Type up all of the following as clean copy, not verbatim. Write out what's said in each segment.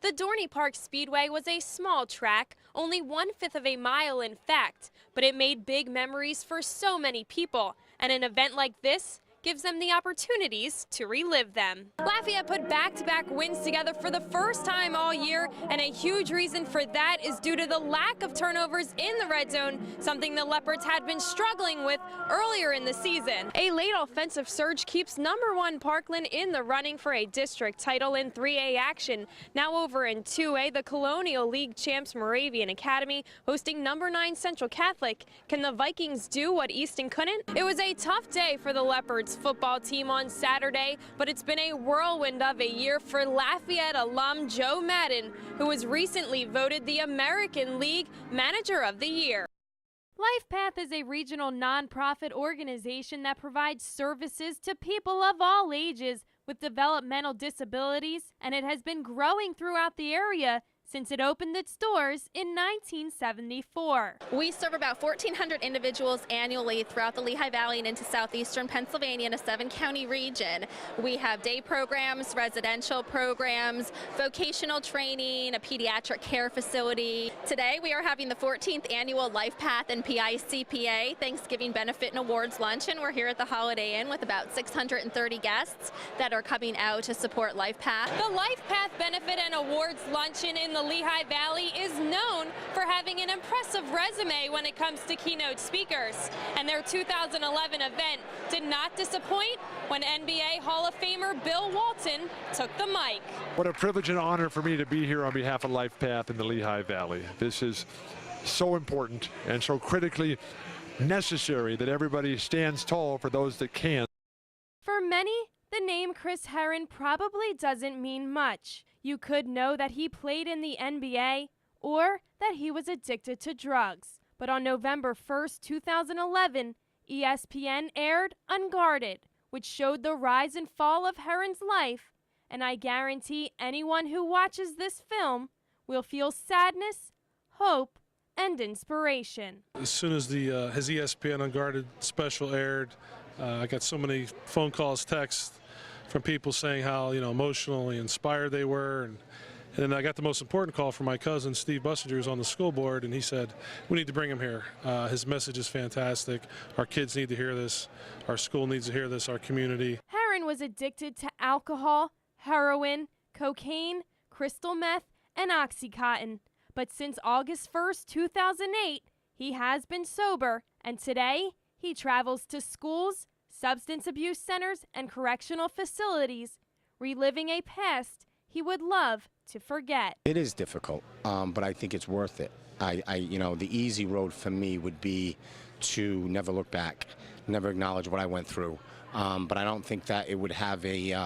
The Dorney Park Speedway was a small track, only 1/5 of a mile in fact, but it made big memories for so many people, and an event like this gives them the opportunities to relive them. Lafayette put back-to-back wins together for the first time all year, and a huge reason for that is due to the lack of turnovers in the red zone, something the Leopards had been struggling with earlier in the season. A late offensive surge keeps #1 Parkland in the running for a district title in 3A action. Now over in 2A, the Colonial League champs Moravian Academy hosting #9 Central Catholic. Can the Vikings do what Easton couldn't? It was a tough day for the Leopards football team on Saturday, but it's been a whirlwind of a year for Lafayette alum Joe Madden, who was recently voted the American League Manager of the Year. LifePath is a regional nonprofit organization that provides services to people of all ages with developmental disabilities, and it has been growing throughout the area since it opened its doors in 1974. We serve about 1,400 individuals annually throughout the Lehigh Valley and into southeastern Pennsylvania in a 7-county region. We have day programs, residential programs, vocational training, a pediatric care facility. Today we are having the 14th annual LifePath and PICPA Thanksgiving Benefit and Awards Luncheon. We're here at the Holiday Inn with about 630 guests that are coming out to support LifePath. The LifePath Benefit and Awards Luncheon in the Lehigh Valley is known for having an impressive resume when it comes to keynote speakers, and their 2011 event did not disappoint when NBA Hall of Famer Bill Walton took the mic. What a privilege and honor for me to be here on behalf of LifePath in the Lehigh Valley. This is so important and so critically necessary that everybody stands tall for those that can. For many, the name Chris Herren probably doesn't mean much. You could know that he played in the NBA or that he was addicted to drugs. But on November 1st, 2011, ESPN aired Unguarded, which showed the rise and fall of Herren's life. And I guarantee anyone who watches this film will feel sadness, hope, and inspiration. As soon as his ESPN Unguarded special aired, I got so many phone calls, texts from people saying how emotionally inspired they were, and then I got the most important call from my cousin Steve Bussinger, who's on the school board, and he said, "We need to bring him here. His message is fantastic. Our kids need to hear this. Our school needs to hear this. Our community." Herren was addicted to alcohol, heroin, cocaine, crystal meth, and Oxycontin. But since August 1st, 2008, he has been sober, and today he travels to schools, substance abuse centers, and correctional facilities, reliving a past he would love to forget. It is difficult, but I think it's worth it. The easy road for me would be to never look back, never acknowledge what I went through. But I don't think that it would have it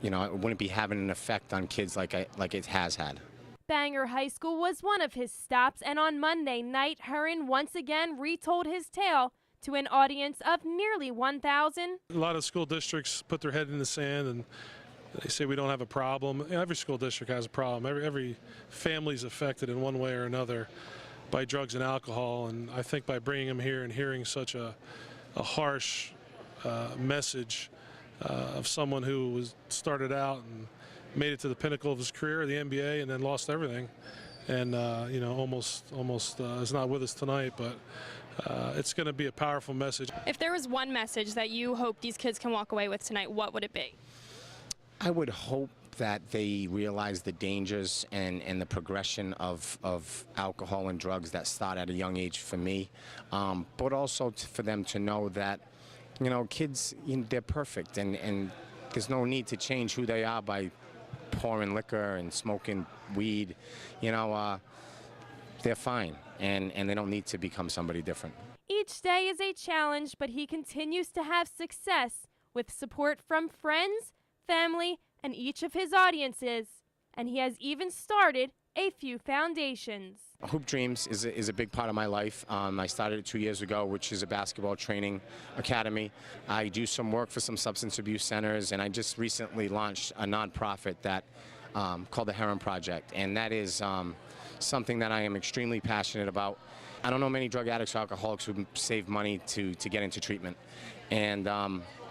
wouldn't be having an effect on kids like it has had. Bangor High School was one of his stops, and on Monday night, Herren once again retold his tale to an audience of nearly 1,000. A lot of school districts put their head in the sand and they say we don't have a problem. Every school district has a problem. Every family's affected in one way or another by drugs and alcohol, and I think by bringing him here and hearing such a harsh message of someone who started out and made it to the pinnacle of his career, the NBA, and then lost everything, and almost is not with us tonight, but it's going to be a powerful message. If there was one message that you hope these kids can walk away with tonight, what would it be? I would hope that they realize the dangers and the progression of alcohol and drugs that start at a young age for me, but also for them to know that kids, they're perfect, and there's no need to change who they are by pouring liquor and smoking weed. They're fine, and they don't need to become somebody different. Each day is a challenge, but he continues to have success with support from friends, family, and each of his audiences. And he has even started a few foundations. Hoop Dreams is a big part of my life. I started it 2 years ago, which is a basketball training academy. I do some work for some substance abuse centers, and I just recently launched a nonprofit that called the Herren Project, and that is something that I am extremely passionate about. I don't know many drug addicts or alcoholics who save money to get into treatment, and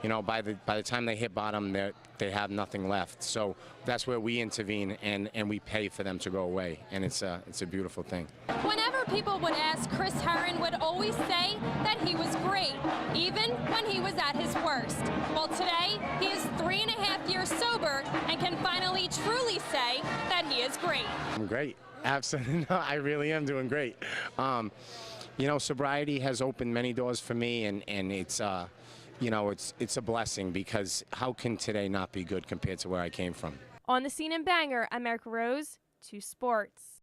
you know, by the time they hit bottom, they have nothing left. So that's where we intervene and we pay for them to go away, and it's a beautiful thing. Whenever people would ask, Chris Herron would always say that he was great, even when he was at his worst. Well, today he is 3.5 years sober and can finally truly say that he is great. I'm great. Absolutely. No, I really am doing great. You know, sobriety has opened many doors for me, and it's you know, it's a blessing, because how can today not be good compared to where I came from? On the scene in Bangor, I'm Erica Rose, 2 Sports.